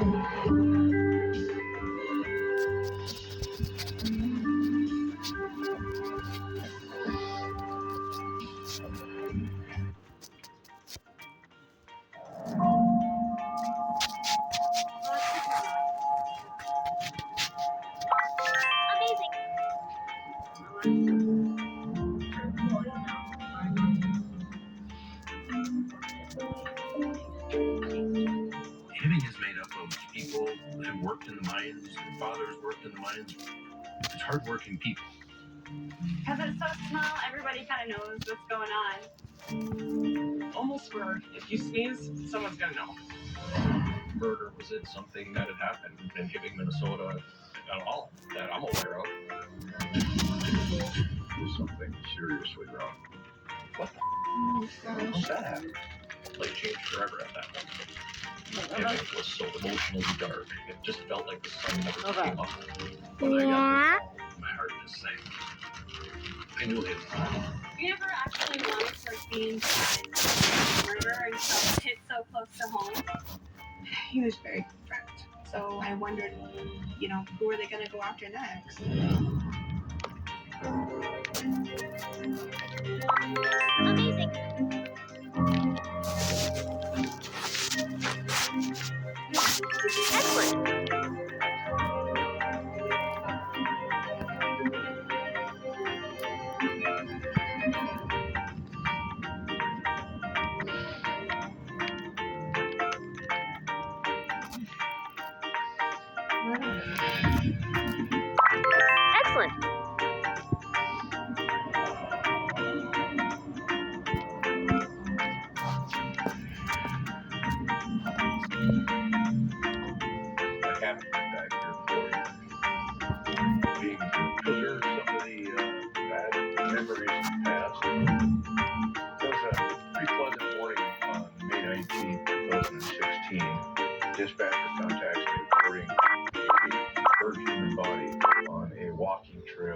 Hibbing is made up of people who worked in the mines, their fathers worked in the mines. It's hardworking people. Because it's so small, everybody kind of knows what's going on. Almost where if you sneeze, someone's gonna know. Murder was it something that had happened in Hibbing, Minnesota at all that I'm aware of? There's something seriously wrong. What the how's that happen? Life changed forever at that moment. Hibbing was so emotionally dark. It just felt like the sun never came up. When I got this, my heart just sank. I knew him. You never actually wanted to be inside a murder until it hit so close to home. He was very different. So I wondered, who are they gonna go after next? Amazing. Excellent. Excellent. I haven't been back here for years. Being to preserve some of the bad memories of the past. It was a pretty pleasant morning on May 19th, 2016. Dispatcher contacts me reporting